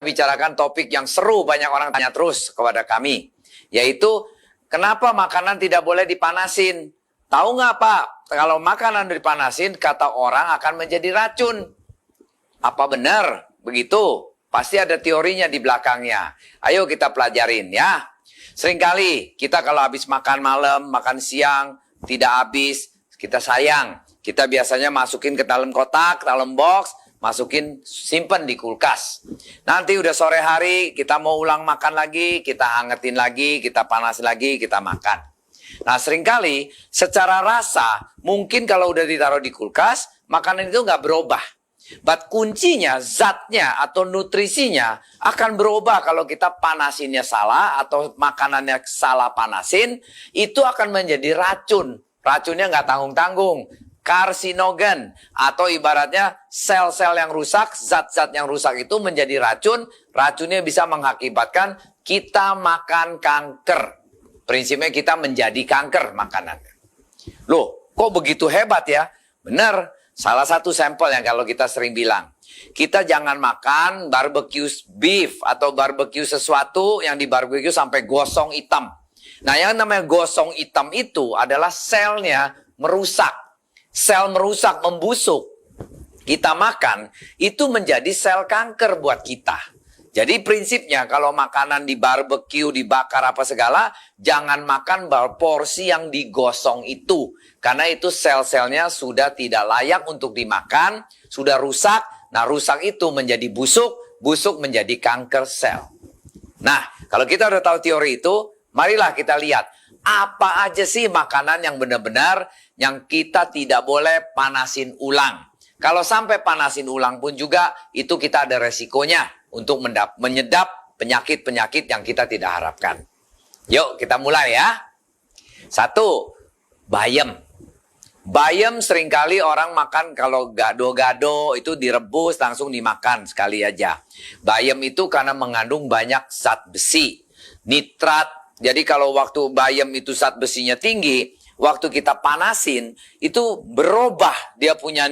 bicarakan topik yang seru, banyak orang tanya terus kepada kami, yaitu kenapa makanan tidak boleh dipanasin? Tahu nggak Pak, kalau makanan dipanasin kata orang akan menjadi racun. Apa benar begitu? Pasti ada teorinya di belakangnya. Ayo kita pelajarin ya. Seringkali kita kalau habis makan malam, makan siang, tidak habis, kita sayang. Kita biasanya masukin ke dalam kotak, dalam box, masukin, simpen di kulkas. Nanti udah sore hari, kita mau ulang makan lagi, kita hangetin lagi, kita panas lagi, kita makan. Nah seringkali secara rasa, mungkin kalau udah ditaruh di kulkas, makanan itu nggak berubah. But kuncinya, zatnya atau nutrisinya akan berubah kalau kita panasinnya salah atau makanannya salah panasin, itu akan menjadi racun. Racunnya nggak tanggung-tanggung. Karsinogen atau ibaratnya sel-sel yang rusak, zat-zat yang rusak itu menjadi racun. Racunnya bisa mengakibatkan kita makan kanker. Prinsipnya kita menjadi kanker makanan. Loh, kok begitu hebat ya? Benar. Salah satu sampel yang kalau kita sering bilang, kita jangan makan barbecue beef atau barbecue sesuatu yang di barbecue sampai gosong hitam. Nah, yang namanya gosong hitam itu adalah selnya merusak. Sel merusak, membusuk. Kita makan, itu menjadi sel kanker buat kita. Jadi prinsipnya kalau makanan di barbecue, dibakar apa segala, jangan makan porsi yang digosong itu. Karena itu sel-selnya sudah tidak layak untuk dimakan, sudah rusak. Nah rusak itu menjadi busuk, busuk menjadi kanker sel. Nah kalau kita udah tahu teori itu, marilah kita lihat. Apa aja sih makanan yang benar-benar yang kita tidak boleh panasin ulang. Kalau sampai panasin ulang pun juga, itu kita ada resikonya untuk menyedap penyakit-penyakit yang kita tidak harapkan. Yuk kita mulai ya. 1, bayam. Bayam seringkali orang makan kalau gado-gado itu direbus langsung dimakan sekali aja. Bayam itu karena mengandung banyak zat besi, nitrat. Jadi kalau waktu bayam itu zat besinya tinggi, waktu kita panasin itu berubah dia punya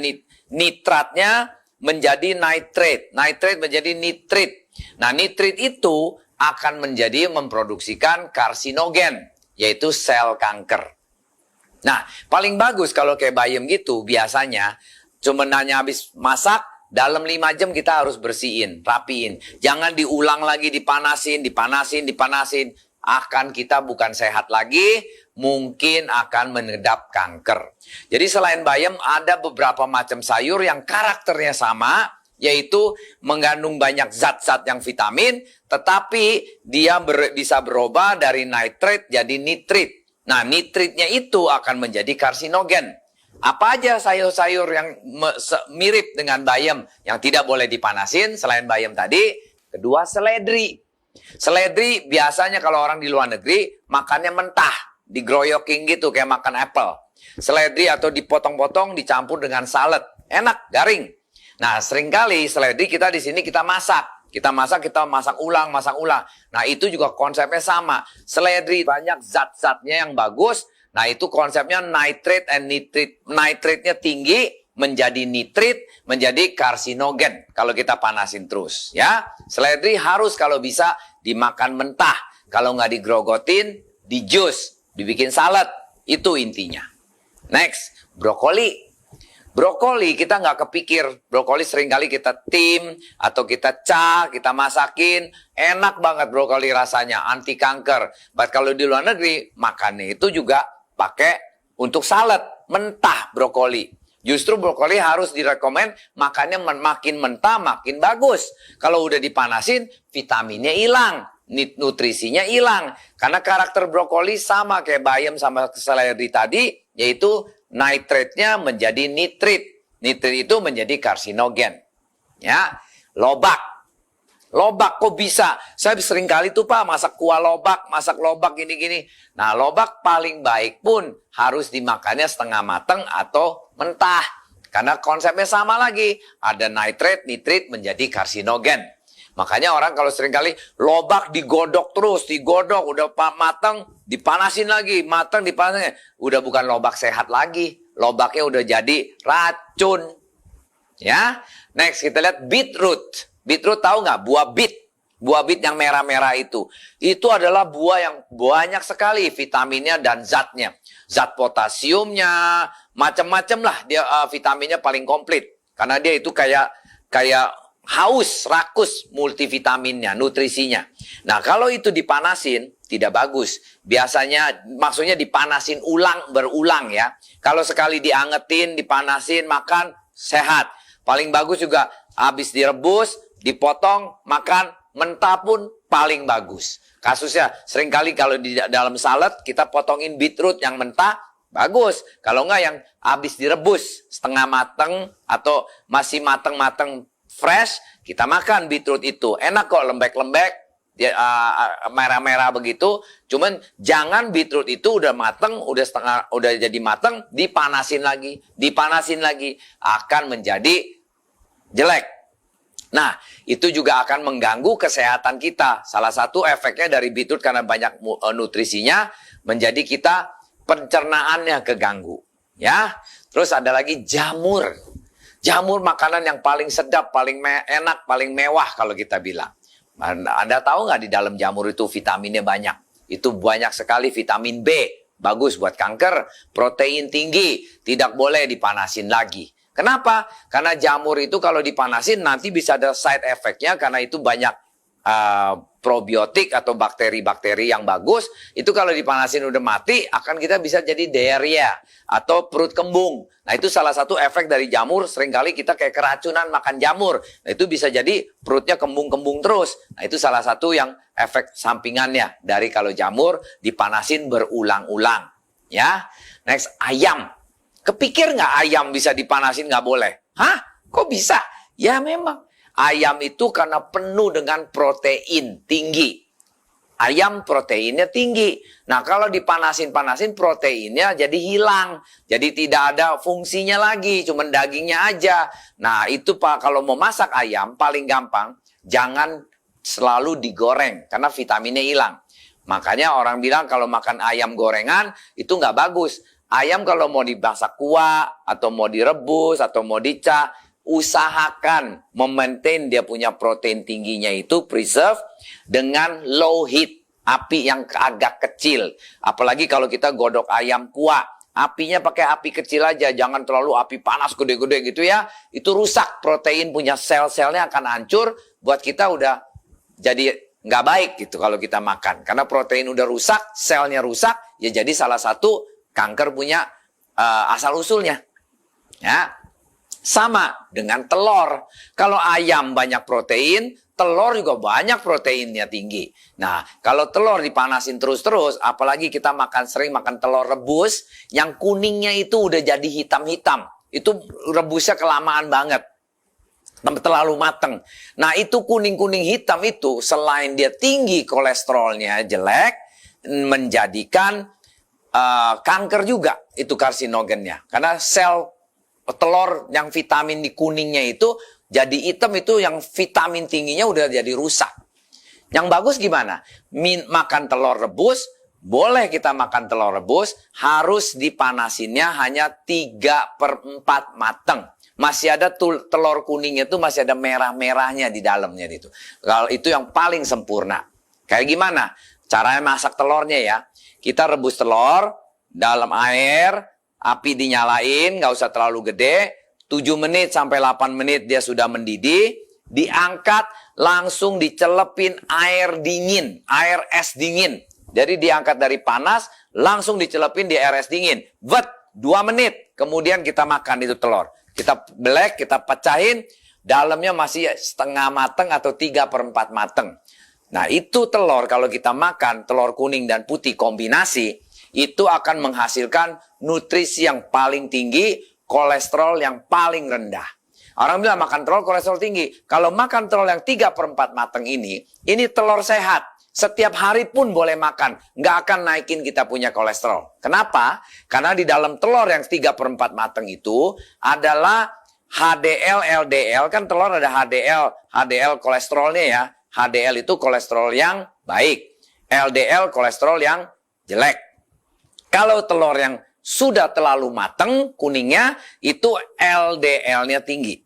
nitratnya menjadi nitrate. Nitrate menjadi nitrit. Nah nitrit itu akan menjadi memproduksikan karsinogen, yaitu sel kanker. Nah, paling bagus kalau kayak bayam gitu, biasanya cuma hanya habis masak, dalam 5 jam kita harus bersihin, rapiin. Jangan diulang lagi, dipanasin. Akan kita bukan sehat lagi, mungkin akan menedap kanker. Jadi selain bayam, ada beberapa macam sayur yang karakternya sama, yaitu mengandung banyak zat-zat yang vitamin, tetapi dia bisa berubah dari nitrate jadi nitrit. Nah, nitritnya itu akan menjadi karsinogen. Apa aja sayur-sayur yang mirip dengan bayam yang tidak boleh dipanasin selain bayam tadi? Kedua, seledri. Seledri biasanya kalau orang di luar negeri makannya mentah, digroyoking gitu kayak makan apple. Seledri atau dipotong-potong dicampur dengan salad. Enak, garing. Nah, seringkali seledri kita di sini kita masak. Kita masak ulang. Nah, itu juga konsepnya sama. Seledri banyak zat-zatnya yang bagus. Nah, itu konsepnya nitrate and nitrit. Nitrate-nya tinggi menjadi nitrit, menjadi karsinogen kalau kita panasin terus, ya. Seledri harus kalau bisa dimakan mentah. Kalau nggak digrogotin, di jus, dibikin salad. Itu intinya. Next, brokoli. Brokoli kita nggak kepikir, brokoli seringkali kita tim atau kita kita masakin, enak banget brokoli rasanya, anti kanker. But kalau di luar negeri, makannya itu juga pakai untuk salad, mentah brokoli. Justru brokoli harus direkomend makannya makin mentah, makin bagus. Kalau udah dipanasin, vitaminnya hilang, nutrisinya hilang. Karena karakter brokoli sama kayak bayam sama seledri tadi, yaitu nitrate-nya menjadi nitrit. Nitrit itu menjadi karsinogen. Ya, lobak. Lobak kok bisa? Saya sering kali tuh Pak masak kuah lobak, masak lobak gini-gini. Nah, lobak paling baik pun harus dimakannya setengah mateng atau mentah. Karena konsepnya sama lagi. Ada nitrate, nitrit menjadi karsinogen. Makanya orang kalau sering kali lobak digodok terus, digodok, udah mateng, dipanasin lagi, mateng, dipanasin. Udah bukan lobak sehat lagi, lobaknya udah jadi racun. Ya, next kita lihat beetroot. Beetroot tahu nggak? Buah beet. Buah beet yang merah-merah itu. Itu adalah buah yang banyak sekali vitaminnya dan zatnya. Zat potasiumnya, macam-macam lah. Dia vitaminnya paling komplit. Karena dia itu kayak haus, rakus multivitaminnya, nutrisinya. Nah, kalau itu dipanasin, tidak bagus. Biasanya, maksudnya dipanasin berulang ya. Kalau sekali diangetin, dipanasin, makan, sehat. Paling bagus juga, habis direbus, dipotong, makan, mentah pun paling bagus. Kasusnya, seringkali kalau di dalam salad, kita potongin beetroot yang mentah, bagus. Kalau enggak yang habis direbus, setengah mateng, atau masih mateng-mateng, fresh, kita makan beetroot itu. Enak kok, lembek-lembek, merah-merah begitu. Cuman jangan beetroot itu udah mateng, udah jadi mateng, dipanasin lagi, akan menjadi jelek. Nah, itu juga akan mengganggu kesehatan kita. Salah satu efeknya dari beetroot karena banyak nutrisinya, menjadi kita pencernaannya keganggu. Ya, terus ada lagi jamur. Jamur makanan yang paling sedap, paling enak, paling mewah kalau kita bilang. Anda tahu nggak di dalam jamur itu vitaminnya banyak? Itu banyak sekali vitamin B. Bagus buat kanker, protein tinggi, tidak boleh dipanasin lagi. Kenapa? Karena jamur itu kalau dipanasin nanti bisa ada side effect-nya karena itu banyak probiotik atau bakteri-bakteri yang bagus. Itu kalau dipanasin udah mati, akan kita bisa jadi diarrhea atau perut kembung. Nah, itu salah satu efek dari jamur. Seringkali kita kayak keracunan makan jamur. Nah, itu bisa jadi perutnya kembung-kembung terus. Nah, itu salah satu yang efek sampingannya dari kalau jamur dipanasin berulang-ulang. Ya, next, ayam. Kepikir nggak ayam bisa dipanasin nggak boleh? Hah? Kok bisa? Ya memang. Ayam itu karena penuh dengan protein tinggi. Ayam proteinnya tinggi. Nah, kalau dipanasin-panasin proteinnya jadi hilang. Jadi tidak ada fungsinya lagi, cuma dagingnya aja. Nah, itu Pak, kalau mau masak ayam paling gampang, jangan selalu digoreng karena vitaminnya hilang. Makanya orang bilang kalau makan ayam gorengan itu nggak bagus. Ayam kalau mau dimasak kuah, atau mau direbus, atau mau dicah, usahakan memaintain dia punya protein tingginya itu preserve dengan low heat, api yang agak kecil. Apalagi kalau kita godok ayam kuah, apinya pakai api kecil aja, jangan terlalu api panas gede-gede gitu ya. Itu rusak protein, punya sel-selnya akan hancur, buat kita udah jadi nggak baik gitu kalau kita makan. Karena protein udah rusak, selnya rusak, ya jadi salah satu kanker punya asal-usulnya. Ya. Sama dengan telur. Kalau ayam banyak protein, telur juga banyak proteinnya tinggi. Nah, kalau telur dipanasin terus-terus, apalagi kita sering makan telur rebus, yang kuningnya itu udah jadi hitam-hitam. Itu rebusnya kelamaan banget. Terlalu mateng. Nah, itu kuning-kuning hitam itu, selain dia tinggi kolesterolnya jelek, menjadikan kanker juga. Itu karsinogennya. Karena sel telur yang vitamin di kuningnya itu jadi hitam, itu yang vitamin tingginya udah jadi rusak. Yang bagus gimana? Makan telur rebus, boleh kita makan telur rebus, harus dipanasinnya hanya 3/4 mateng. Masih ada telur kuningnya itu masih ada merah-merahnya di dalamnya itu. Kalau itu yang paling sempurna. Kayak gimana? Caranya masak telurnya ya. Kita rebus telur dalam air, api dinyalain, nggak usah terlalu gede. 7 menit sampai 8 menit dia sudah mendidih. Diangkat, langsung dicelepin air dingin, air es dingin. Jadi diangkat dari panas, langsung dicelepin di air es dingin. 2 menit, kemudian kita makan itu telur. Kita belek, kita pecahin, dalamnya masih setengah mateng atau 3/4 mateng. Nah, itu telur kalau kita makan, telur kuning dan putih kombinasi, itu akan menghasilkan nutrisi yang paling tinggi, kolesterol yang paling rendah. Orang bilang makan telur kolesterol tinggi. Kalau makan telur yang 3/4 mateng ini telur sehat. Setiap hari pun boleh makan. Nggak akan naikin kita punya kolesterol. Kenapa? Karena di dalam telur yang 3/4 mateng itu adalah HDL, LDL. Kan telur ada HDL kolesterolnya ya. HDL itu kolesterol yang baik. LDL kolesterol yang jelek. Kalau telur yang sudah terlalu mateng kuningnya, itu LDL-nya tinggi.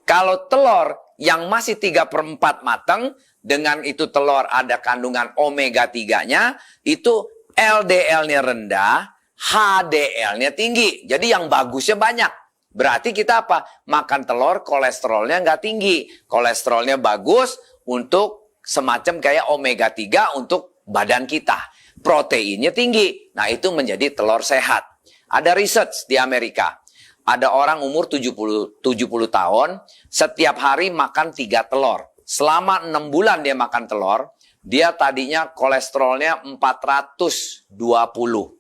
Kalau telur yang masih 3/4 matang, dengan itu telur ada kandungan omega 3-nya, itu LDL-nya rendah, HDL-nya tinggi. Jadi yang bagusnya banyak. Berarti kita apa? Makan telur, kolesterolnya nggak tinggi. Kolesterolnya bagus untuk semacam kayak omega 3 untuk badan kita. Proteinnya tinggi. Nah, itu menjadi telur sehat. Ada research di Amerika. Ada orang umur 70 tahun, setiap hari makan 3 telur. Selama 6 bulan dia makan telur, dia tadinya kolesterolnya 420.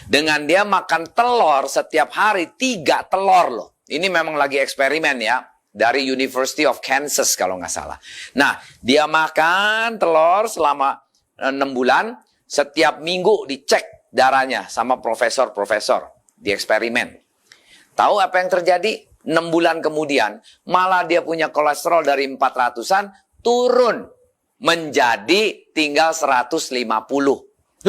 Dengan dia makan telur setiap hari 3 telur loh. Ini memang lagi eksperimen ya. Dari University of Kansas kalau nggak salah. Nah, dia makan telur selama 6 bulan. Setiap minggu dicek darahnya sama profesor-profesor di eksperimen. Tahu apa yang terjadi? 6 bulan kemudian, malah dia punya kolesterol dari 400-an turun menjadi tinggal 150.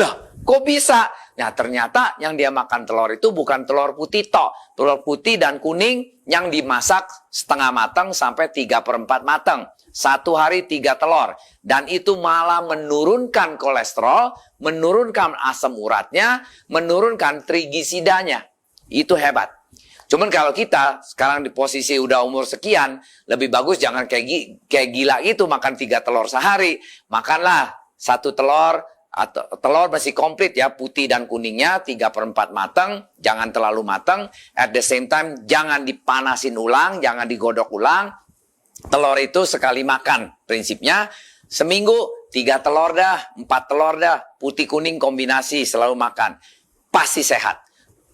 Lah, kok bisa? Nah, ternyata yang dia makan telur itu bukan telur putih tok. Telur putih dan kuning yang dimasak setengah matang sampai 3/4 matang. 1 hari 3 telur. Dan itu malah menurunkan kolesterol, menurunkan asam uratnya, menurunkan trigliseridanya. Itu hebat. Cuman kalau kita sekarang di posisi udah umur sekian, lebih bagus jangan kayak gila gitu makan 3 telur sehari. Makanlah 1 telur, atau telur masih komplit ya, putih dan kuningnya 3/4 matang, jangan terlalu matang. At the same time jangan dipanasin ulang, jangan digodok ulang. Telur itu sekali makan, prinsipnya seminggu 3 telur dah, 4 telur dah, putih kuning kombinasi selalu makan. Pasti sehat,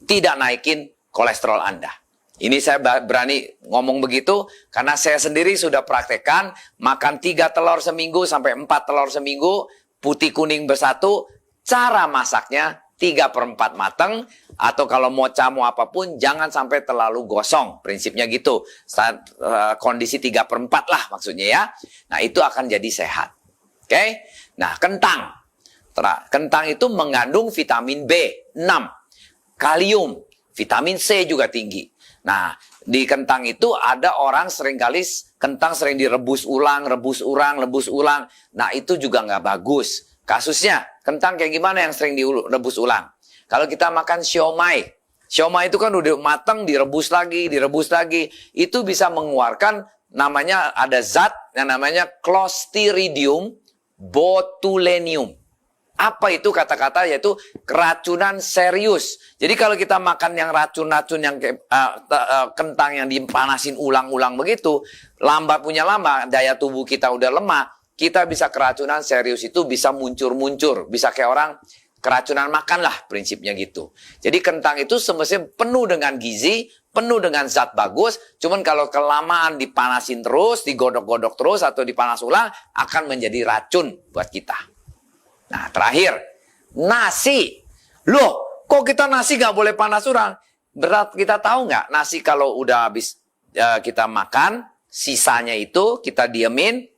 tidak naikin kolesterol Anda. Ini saya berani ngomong begitu karena saya sendiri sudah praktekkan makan 3 telur seminggu sampai 4 telur seminggu, putih kuning bersatu, cara masaknya 3/4 matang, atau kalau mau camu apapun jangan sampai terlalu gosong, prinsipnya gitu. Kondisi 3/4 lah maksudnya ya. Nah, itu akan jadi sehat. Oke? Nah, kentang. Kentang itu mengandung vitamin B6, kalium, vitamin C juga tinggi. Nah, di kentang itu ada orang seringkali kentang sering direbus ulang, rebus ulang. Nah, itu juga nggak bagus. Kasusnya, kentang kayak gimana yang sering direbus ulang? Kalau kita makan siomay itu kan udah matang, direbus lagi. Itu bisa mengeluarkan namanya, ada zat yang namanya Clostridium botulinum. Apa itu kata-kata? Yaitu keracunan serius. Jadi kalau kita makan yang racun-racun yang kentang yang dipanasin ulang-ulang begitu, lambat daya tubuh kita udah lemah, kita bisa keracunan serius, itu bisa muncur-muncur, bisa kayak orang keracunan makan lah, prinsipnya gitu. Jadi kentang itu semestinya penuh dengan gizi, penuh dengan zat bagus, cuman kalau kelamaan dipanasin terus, digodok-godok terus atau dipanas ulang, akan menjadi racun buat kita. Nah, terakhir, nasi. Loh, kok kita nasi nggak boleh panas ulang? Berat, kita tahu nggak? Nasi kalau udah habis kita makan, sisanya itu kita diemin,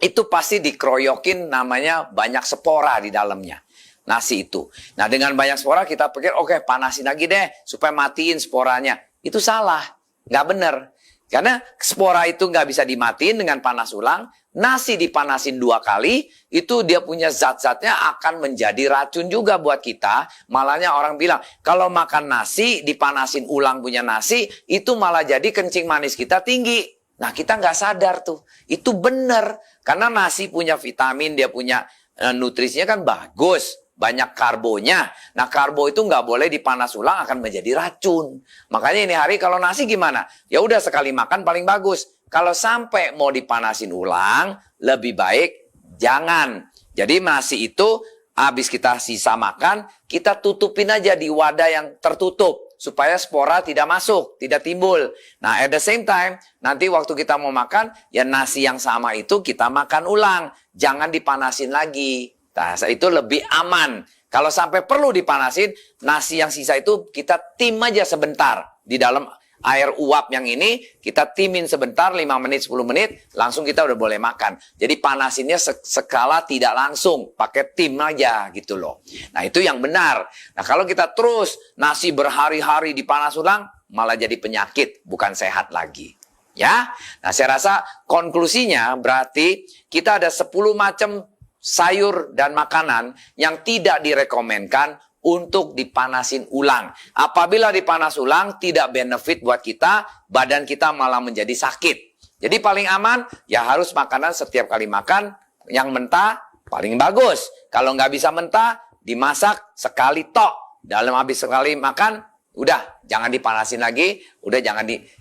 itu pasti dikeroyokin, namanya banyak spora di dalamnya. Nasi itu. Nah, dengan banyak spora kita pikir, oke, panasin lagi deh, supaya matiin sporanya. Itu salah, nggak bener. Karena spora itu nggak bisa dimatiin dengan panas ulang. Nasi dipanasin 2 kali, itu dia punya zat-zatnya akan menjadi racun juga buat kita. Malahnya orang bilang, kalau makan nasi, dipanasin ulang punya nasi, itu malah jadi kencing manis kita tinggi. Nah, kita nggak sadar tuh. Itu benar. Karena nasi punya vitamin, dia punya nutrisinya kan bagus. Banyak karbonya. Nah, karbo itu nggak boleh dipanas ulang, akan menjadi racun. Makanya ini hari kalau nasi gimana? Ya udah sekali makan paling bagus. Kalau sampai mau dipanasin ulang, lebih baik jangan. Jadi nasi itu habis kita sisa makan, kita tutupin aja di wadah yang tertutup. Supaya spora tidak masuk, tidak timbul. Nah, at the same time, nanti waktu kita mau makan, ya nasi yang sama itu kita makan ulang. Jangan dipanasin lagi. Nah, itu lebih aman. Kalau sampai perlu dipanasin, nasi yang sisa itu kita tim aja sebentar. Di dalam air uap yang ini, kita timin sebentar, 5 menit, 10 menit, langsung kita udah boleh makan. Jadi panasinnya skala tidak langsung, pakai tim aja gitu loh. Nah, itu yang benar. Nah, kalau kita terus nasi berhari-hari dipanas ulang, malah jadi penyakit, bukan sehat lagi. Ya, nah saya rasa konklusinya berarti kita ada 10 macam sayur dan makanan yang tidak direkomendkan untuk dipanasin ulang. Apabila dipanas ulang tidak benefit buat kita, badan kita malah menjadi sakit. Jadi paling aman ya harus makanan setiap kali makan yang mentah paling bagus. Kalau nggak bisa mentah, dimasak sekali tok. Dalam habis sekali makan, udah jangan dipanasin lagi, udah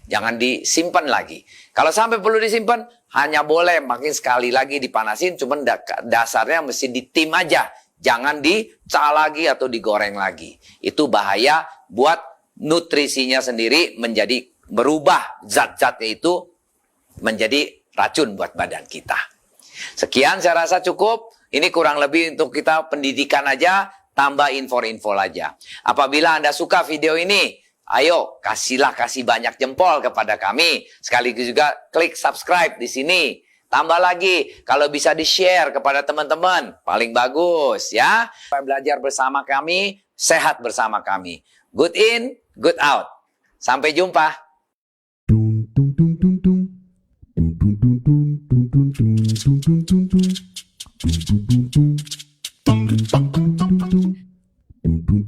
jangan disimpan lagi. Kalau sampai perlu disimpan, hanya boleh makin sekali lagi dipanasin, cuman dasarnya mesti ditim aja. Jangan dicah lagi atau digoreng lagi. Itu bahaya buat nutrisinya sendiri menjadi berubah. Zat-zatnya itu menjadi racun buat badan kita. Sekian saya rasa cukup. Ini kurang lebih untuk kita pendidikan aja. Tambah info-info aja. Apabila Anda suka video ini, ayo kasih banyak jempol kepada kami. Sekaligus juga klik subscribe di sini. Tambah lagi, kalau bisa di-share kepada teman-teman, paling bagus ya. Belajar bersama kami, sehat bersama kami. Good in, good out. Sampai jumpa.